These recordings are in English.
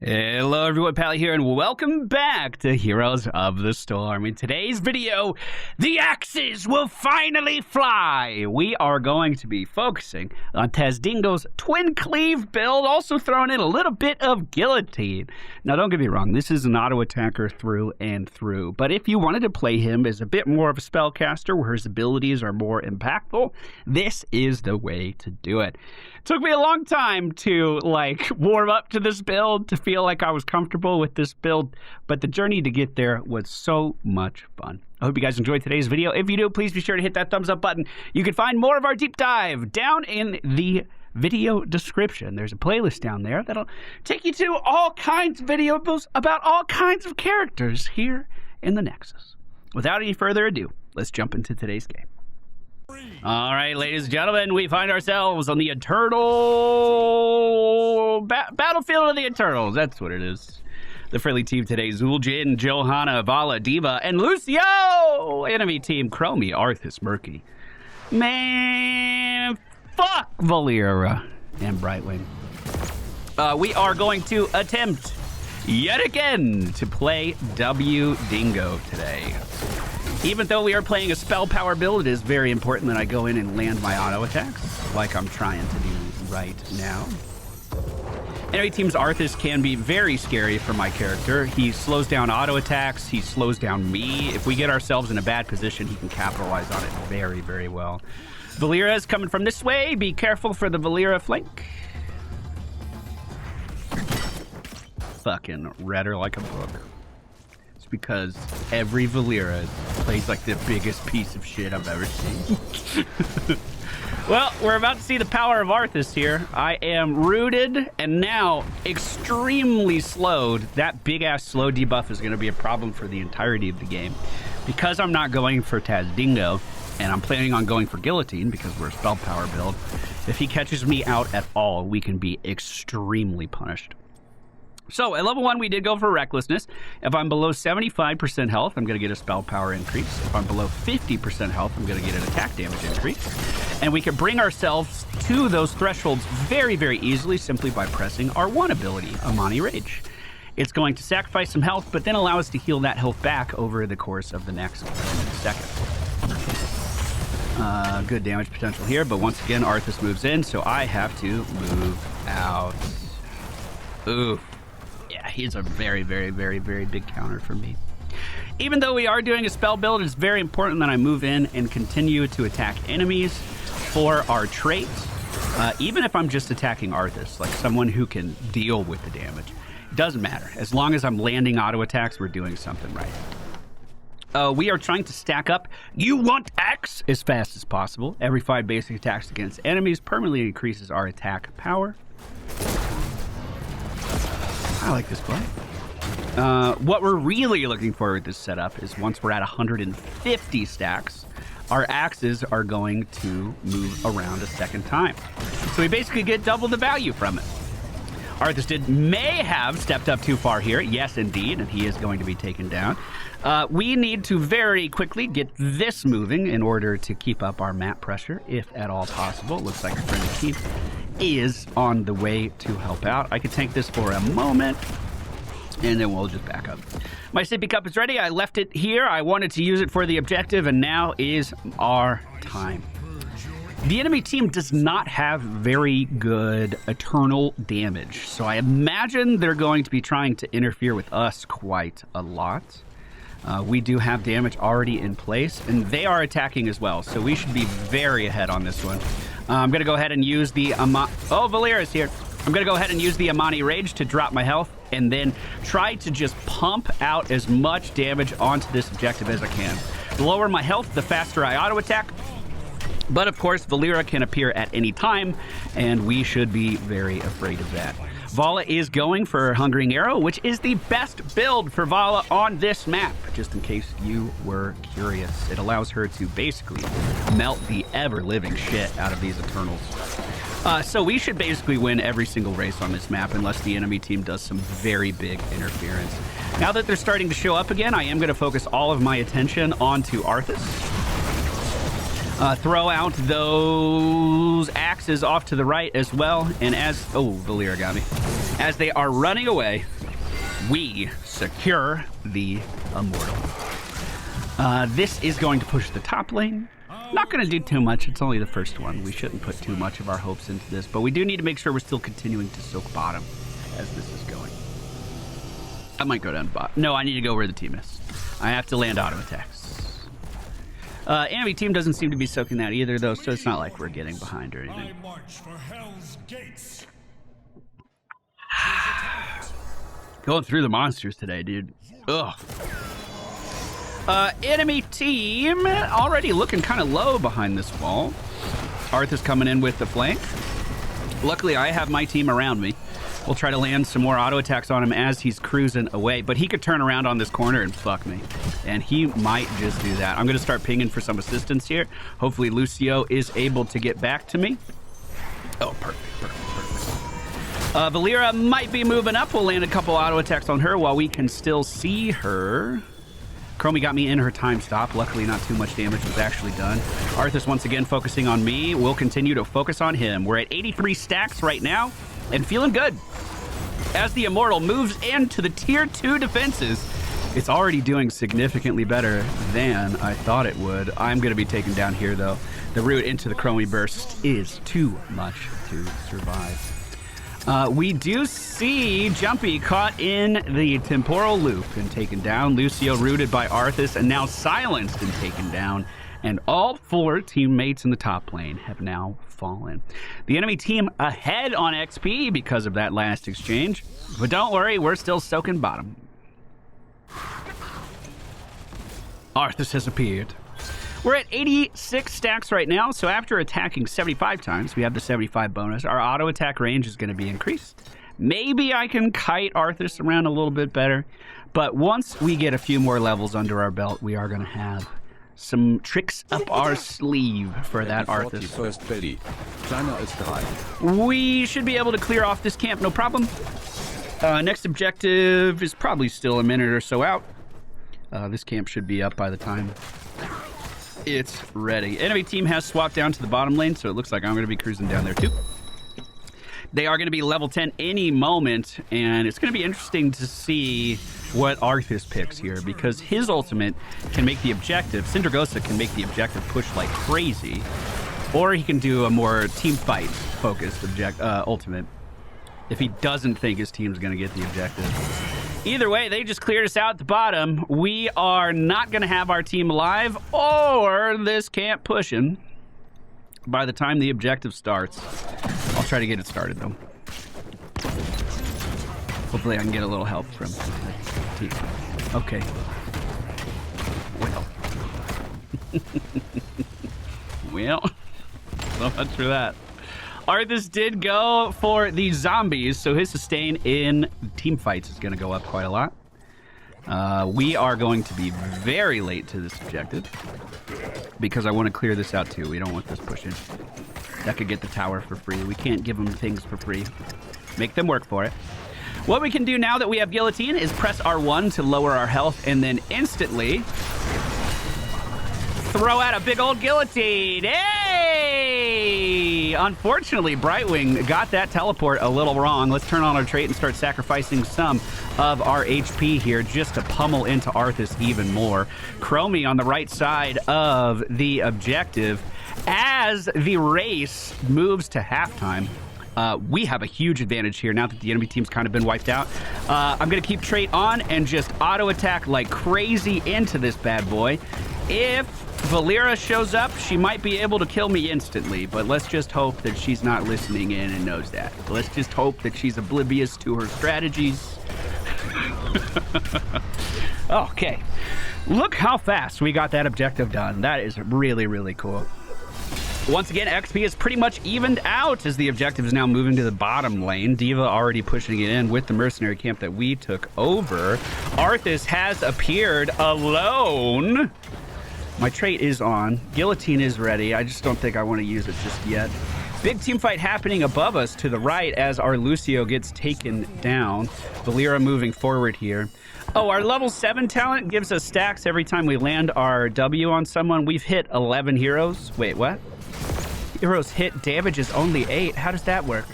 Hello everyone, Pally here, and welcome back to Heroes of the Storm. In today's video, the axes will finally fly! We are going to be focusing on Tazdingo's twin cleave build, also throwing in a little bit of guillotine. Now don't get me wrong, this is an auto attacker through and through, but if you wanted to play him as a bit more of a spellcaster where his abilities are more impactful, this is the way to do it. It took me a long time to warm up to this build, to feel like I was comfortable with this build, but the journey to get there was so much fun. I hope you guys enjoyed today's video. If you do, please be sure to hit that thumbs up button. You can find more of our deep dive down in the video description. There's a playlist down there that'll take you to all kinds of videos about all kinds of characters here in the Nexus. Without any further ado, let's jump into today's game. All right, ladies and gentlemen, we find ourselves on the Eternal battlefield of the Eternals. That's what it is. The friendly team today: Zul'Jin, Johanna, Vala, Diva, and Lucio. Enemy team: Chromie, Arthas, Murky. Man, fuck Valeera and Brightwing. We are going to attempt yet again to play W Dingo today. Even though we are playing a spell power build, it is very important that I go in and land my auto attacks, like I'm trying to do right now. Enemy team's Arthas can be very scary for my character. He slows down auto attacks, he slows down me. If we get ourselves in a bad position, he can capitalize on it very, very well. Valeera is coming from this way. Be careful for the Valeera flank. Fucking read her like a book. Because every Valeera plays like the biggest piece of shit I've ever seen. Well, we're about to see the power of Arthas here. I am rooted and now extremely slowed. That big-ass slow debuff is going to be a problem for the entirety of the game. Because I'm not going for Tazdingo, and I'm planning on going for Guillotine because we're a spell power build, if he catches me out at all, we can be extremely punished. So, at level 1, we did go for Recklessness. If I'm below 75% health, I'm going to get a spell power increase. If I'm below 50% health, I'm going to get an attack damage increase. And we can bring ourselves to those thresholds very, very easily simply by pressing our one ability, Amani Rage. It's going to sacrifice some health, but then allow us to heal that health back over the course of the next second. Good damage potential here, but once again, Arthas moves in, so I have to move out. Ooh. Yeah, he's a very, very, very, very big counter for me. Even though we are doing a spell build, it's very important that I move in and continue to attack enemies for our traits. Even if I'm just attacking Arthas, like someone who can deal with the damage. It doesn't matter. As long as I'm landing auto attacks, we're doing something right. We are trying to stack up You Want X as fast as possible. Every 5 basic attacks against enemies permanently increases our attack power. I like this play. What we're really looking for with this setup is once we're at 150 stacks, our axes are going to move around a second time. So we basically get double the value from it. Arthas may have stepped up too far here. Yes, indeed, and he is going to be taken down. We need to very quickly get this moving in order to keep up our map pressure, if at all possible. Looks like our friend Keith is on the way to help out. I could tank this for a moment, and then we'll just back up. My sippy cup is ready. I left it here. I wanted to use it for the objective, and now is our time. The enemy team does not have very good eternal damage, so I imagine they're going to be trying to interfere with us quite a lot. We do have damage already in place, and they are attacking as well, so we should be very ahead on this one. I'm going to go ahead and use the Valeera's here. I'm going to go ahead and use the Amani Rage to drop my health, and then try to just pump out as much damage onto this objective as I can. The lower my health, the faster I auto attack. But of course, Valeera can appear at any time, and we should be very afraid of that. Vala is going for Hungering Arrow, which is the best build for Vala on this map, just in case you were curious. It allows her to basically melt the ever-living shit out of these Eternals. So we should basically win every single race on this map unless the enemy team does some very big interference. Now that they're starting to show up again, I am going to focus all of my attention onto Arthas. Throw out those axes off to the right as well. And as... Oh, Valeera got me. As they are running away, we secure the immortal. This is going to push the top lane. Not going to do too much. It's only the first one. We shouldn't put too much of our hopes into this, but we do need to make sure we're still continuing to soak bottom as this is going. I might go down to bot. No, I need to go where the team is. I have to land auto attacks. Enemy team doesn't seem to be soaking that either, though, so it's not like we're getting behind or anything. I march for Hell's Gates. Going through the monsters today, dude. Ugh. Enemy team already looking kind of low behind this wall. Arthur's coming in with the flank. Luckily, I have my team around me. We'll try to land some more auto attacks on him as he's cruising away, but he could turn around on this corner and fuck me. And he might just do that. I'm going to start pinging for some assistance here. Hopefully Lucio is able to get back to me. Oh, perfect. Valera might be moving up. We'll land a couple auto attacks on her while we can still see her. Chromie got me in her time stop. Luckily, not too much damage was actually done. Arthur's once again focusing on me. We'll continue to focus on him. We're at 83 stacks right now and feeling good. As the Immortal moves into the tier 2 defenses, it's already doing significantly better than I thought it would. I'm going to be taken down here, though. The route into the Chromie burst is too much to survive. We do see Jumpy caught in the temporal loop and taken down. Lucio rooted by Arthas and now silenced and taken down. And all 4 teammates in the top lane have now fallen. The enemy team ahead on XP because of that last exchange. But don't worry, we're still soaking bottom. Arthas has appeared. We're at 86 stacks right now, so after attacking 75 times, we have the 75 bonus. Our auto attack range is going to be increased. Maybe I can kite Arthas around a little bit better, but once we get a few more levels under our belt, we are going to have some tricks up our sleeve for that Arthas. We should be able to clear off this camp, no problem. Next objective is probably still a minute or so out. This camp should be up by the time it's ready. Enemy team has swapped down to the bottom lane, so it looks like I'm going to be cruising down there too. They are going to be level 10 any moment, and it's going to be interesting to see what Arthas picks here, because his ultimate can make the objective, Syndragosa can make the objective push like crazy, or he can do a more team fight focused ultimate if he doesn't think his team's going to get the objective. Either way, they just cleared us out at the bottom. We are not going to have our team alive or this camp pushing by the time the objective starts. I'll try to get it started, though. Hopefully I can get a little help from the team. Okay. Well. Well, so much for that. Arthas did go for the zombies, so his sustain in team fights is going to go up quite a lot. We are going to be very late to this objective because I want to clear this out too. We don't want this pushing. That could get the tower for free. We can't give them things for free. Make them work for it. What we can do now that we have Guillotine is press R1 to lower our health and then instantly throw out a big old guillotine. Hey! Unfortunately, Brightwing got that teleport a little wrong. Let's turn on our trait and start sacrificing some of our HP here just to pummel into Arthas even more. Chromie on the right side of the objective. As the race moves to halftime, we have a huge advantage here now that the enemy team's kind of been wiped out. I'm going to keep trait on and just auto attack like crazy into this bad boy. If Valera shows up, she might be able to kill me instantly, but let's just hope that she's not listening in and knows that. Let's just hope that she's oblivious to her strategies. Okay. Look how fast we got that objective done. That is really, really cool. Once again, XP is pretty much evened out as the objective is now moving to the bottom lane. D.Va already pushing it in with the mercenary camp that we took over. Arthas has appeared alone. My trait is on. Guillotine is ready. I just don't think I want to use it just yet. Big team fight happening above us to the right as our Lucio gets taken down. Valera moving forward here. Oh, our level 7 talent gives us stacks every time we land our W on someone. We've hit 11 heroes. Wait, what? Heroes hit damage is only 8. How does that work?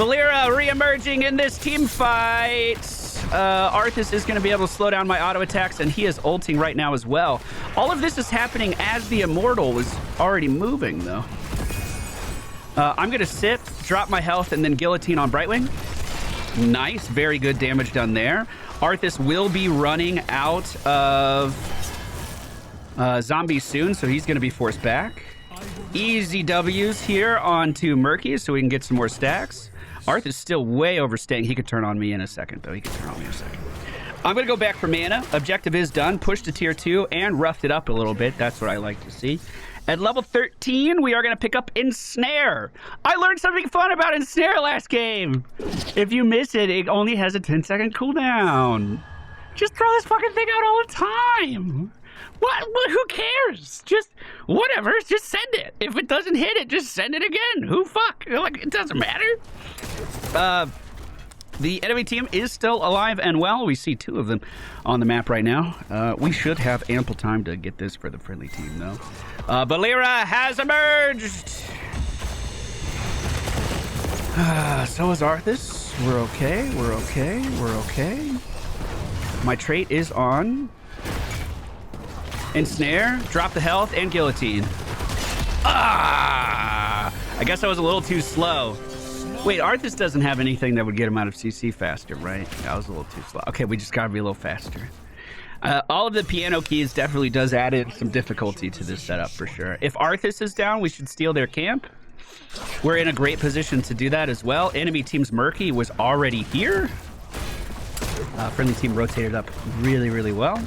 Valera re-emerging in this team fight. Arthas is going to be able to slow down my auto attacks, and he is ulting right now as well. All of this is happening as the immortal was already moving, though. I'm going to sit, drop my health, and then guillotine on Brightwing. Nice. Very good damage done there. Arthas will be running out of zombies soon, so he's going to be forced back. Easy W's here onto Murky so we can get some more stacks. Arth is still way overstaying. He could turn on me in a second, though. He could turn on me in a second. I'm going to go back for mana. Objective is done. Pushed to tier 2 and roughed it up a little bit. That's what I like to see. At level 13, we are going to pick up Ensnare. I learned something fun about Ensnare last game. If you miss it, it only has a 10-second cooldown. Just throw this fucking thing out all the time. What? Who cares? Just whatever. Just send it. If it doesn't hit it, just send it again. Who fuck? Like, it doesn't matter. The enemy team is still alive and well. We see 2 of them on the map right now. We should have ample time to get this for the friendly team, though. Valera has emerged. So is Arthas. We're okay. We're okay. We're okay. My trait is on. Ensnare, drop the health, and guillotine. I guess I was a little too slow. Wait, Arthas doesn't have anything that would get him out of CC faster, right? I was a little too slow. Okay, we just gotta be a little faster. All of the piano keys definitely does add in some difficulty to this setup for sure. If Arthas is down, we should steal their camp. We're in a great position to do that as well. Enemy team's Murky was already here. Friendly team rotated up really, really well.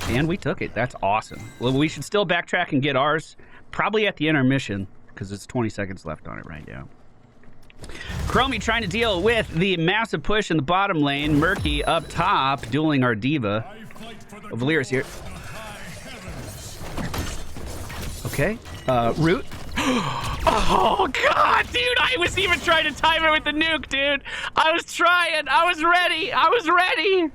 And we took it. That's awesome. Well, we should still backtrack and get ours. Probably at the intermission, because it's 20 seconds left on it right now. Chromie trying to deal with the massive push in the bottom lane. Murky up top, dueling our diva. Oh, Valera's here. Okay. Root. Oh, God, dude. I was even trying to time it with the nuke, dude. I was trying. I was ready. I was ready.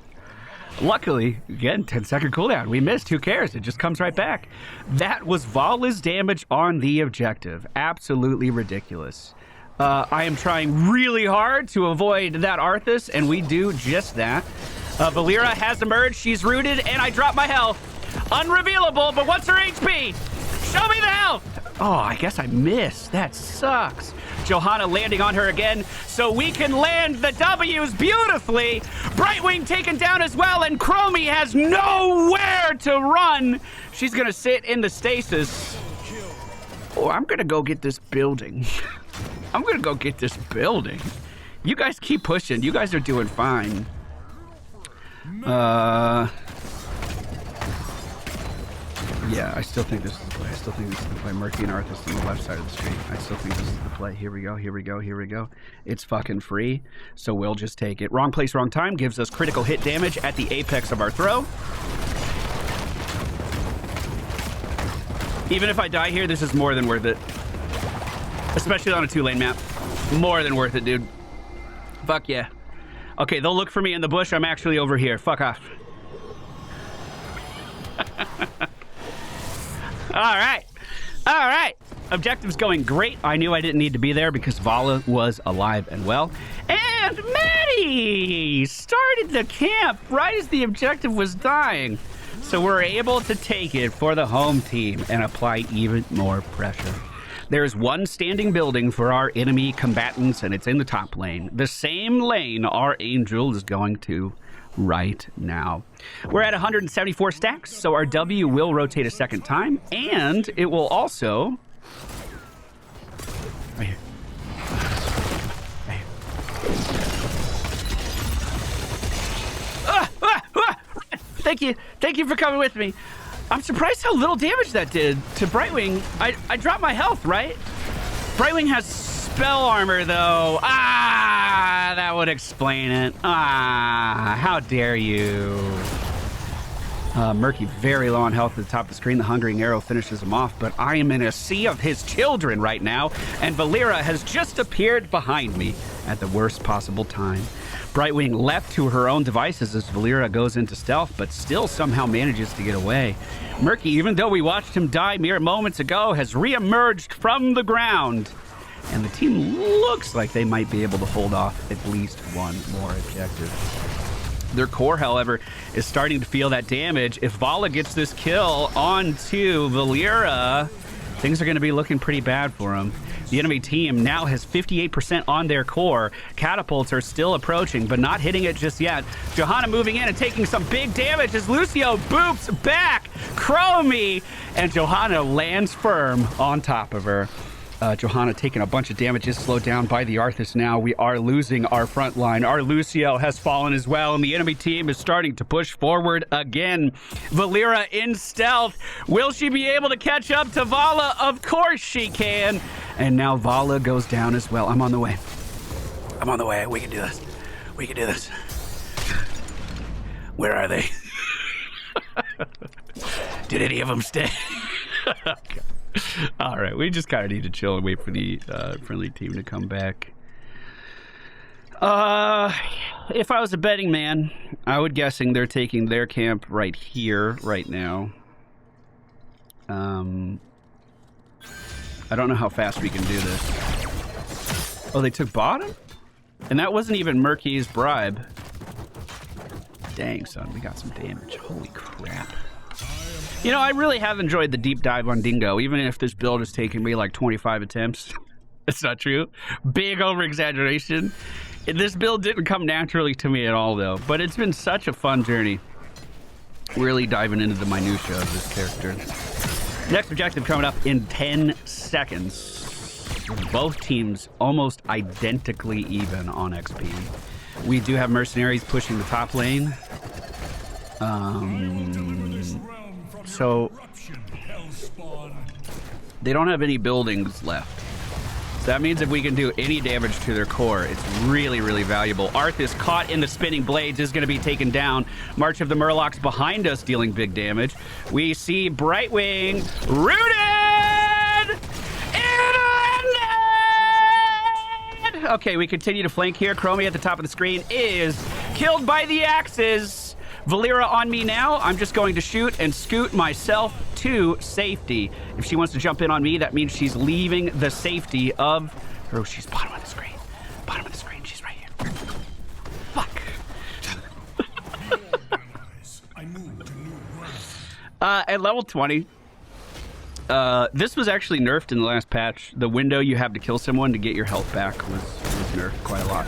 Luckily, again, 10-second cooldown. We missed. Who cares? It just comes right back. That was Vala's damage on the objective. Absolutely ridiculous. I am trying really hard to avoid that Arthas, and we do just that. Valera has emerged. She's rooted, and I drop my health. Unrevealable, but what's her HP? Show me the health. Oh, I guess I missed. That sucks. Johanna landing on her again, so we can land the W's beautifully. Brightwing taken down as well, and Chromie has nowhere to run. She's gonna sit in the stasis. Oh, I'm gonna go get this building. I'm gonna go get this building. You guys keep pushing. You guys are doing fine. Yeah, I still think this is the play. I still think this is the play. Murky and Arthas on the left side of the street. I still think this is the play. Here we go, here we go, here we go. It's fucking free, so we'll just take it. Wrong place, wrong time gives us critical hit damage at the apex of our throw. Even if I die here, this is more than worth it. Especially on a 2-lane map. More than worth it, dude. Fuck yeah. Okay, they'll look for me in the bush. I'm actually over here. Fuck off. All right. All right. Objective's going great. I knew I didn't need to be there because Vala was alive and well. And Maddie started the camp right as the objective was dying. So we're able to take it for the home team and apply even more pressure. There's one standing building for our enemy combatants, and it's in the top lane. The same lane our Angel is going to right now. We're at 174 stacks, so our W will rotate a second time, and it will also... Right here. Right here. Thank you. Thank you for coming with me. I'm surprised how little damage that did to Brightwing. I dropped my health, right? Brightwing has spell armor, though. That would explain it. How dare you. Murky very low on health at the top of the screen. The Hungering Arrow finishes him off, but I am in a sea of his children right now, and Valera has just appeared behind me at the worst possible time. Brightwing left to her own devices as Valera goes into stealth, but still somehow manages to get away. Murky, even though we watched him die mere moments ago, has re-emerged from the ground. And the team looks like they might be able to hold off at least one more objective. Their core, however, is starting to feel that damage. If Vala gets this kill onto Valeera, things are going to be looking pretty bad for him. The enemy team now has 58% on their core. Catapults are still approaching, but not hitting it just yet. Johanna moving in and taking some big damage as Lucio boops back. Chromie, and Johanna lands firm on top of her. Johanna taking a bunch of damage, is slowed down by the Arthas now. We are losing our front line. Our Lucio has fallen as well, and the enemy team is starting to push forward again. Valeera in stealth. Will she be able to catch up to Vala? Of course she can. And now Vala goes down as well. I'm on the way. I'm on the way. We can do this. We can do this. Where are they? Did any of them stay? Okay. All right, we just kind of need to chill and wait for the friendly team to come back. If I was a betting man, I would guessing they're taking their camp right here, right now. I don't know how fast we can do this. Oh, they took bottom? And that wasn't even Murky's bribe. Dang, son, we got some damage. Holy crap. You know, I really have enjoyed the deep dive on Dingo, even if this build has taken me like 25 attempts. It's not true. Big over-exaggeration. This build didn't come naturally to me at all, though. But it's been such a fun journey. Really diving into the minutia of this character. Next objective coming up in 10 seconds. Both teams almost identically even on XP. We do have mercenaries pushing the top lane. So they don't have any buildings left. So that means if we can do any damage to their core, it's really, really valuable. Arthas caught in the spinning blades is going to be taken down. March of the Murlocs behind us dealing big damage. We see Brightwing rooted! Okay, we continue to flank here. Chromie at the top of the screen is killed by the axes. Valeera on me now. I'm just going to shoot and scoot myself to safety. If she wants to jump in on me, that means she's leaving the safety of her. Oh, she's bottom of the screen. Bottom of the screen. She's right here. Fuck. At level 20, this was actually nerfed in the last patch. The window you have to kill someone to get your health back was nerfed quite a lot.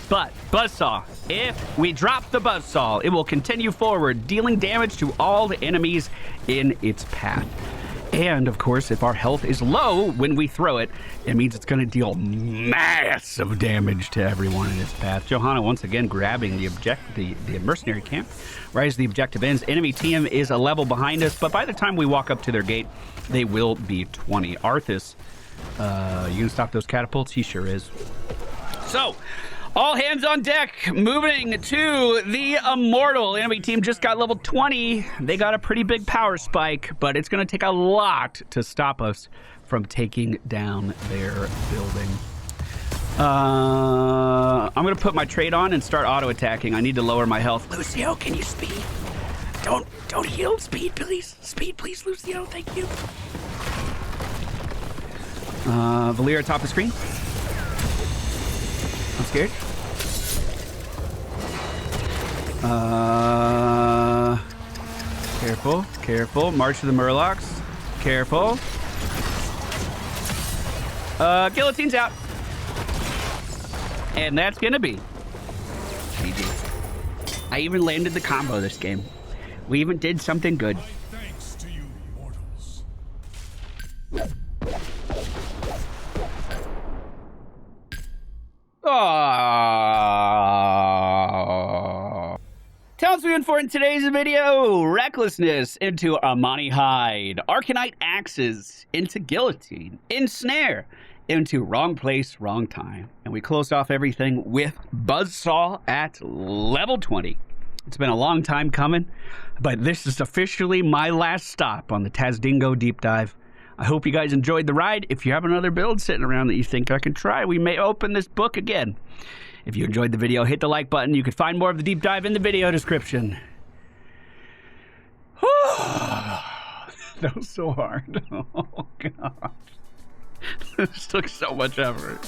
But Buzzsaw, if we drop the Buzzsaw, it will continue forward, dealing damage to all the enemies in its path. And of course, if our health is low when we throw it, it means it's going to deal massive damage to everyone in its path. Johanna once again grabbing the mercenary camp. Right as the objective ends, enemy team is a level behind us, but by the time we walk up to their gate, they will be 20. Arthas, you gonna stop those catapults? He sure is. So, all hands on deck, moving to the Immortal. Enemy team just got level 20. They got a pretty big power spike, but it's going to take a lot to stop us from taking down their building. I'm going to put my trade on and start auto-attacking. I need to lower my health. Lucio, can you speed? Don't heal. Speed, please. Speed, please, Lucio. Thank you. Valeera top of the screen. I'm scared. Careful, careful. March of the Murlocs. Careful. Guillotine's out. And that's gonna be GG. I even landed the combo this game. We even did something good. Thanks to you, mortals. Aww. Townspeople for in today's video: Recklessness into Amani Hide, Arcanite Axes into Guillotine, Ensnare into Wrong Place, Wrong Time. And we closed off everything with Buzzsaw at level 20. It's been a long time coming, but this is officially my last stop on the Tazdingo deep dive. I hope you guys enjoyed the ride. If you have another build sitting around that you think I can try, we may open this book again. If you enjoyed the video, hit the like button. You can find more of the deep dive in the video description. That was so hard. Oh, God. This took so much effort.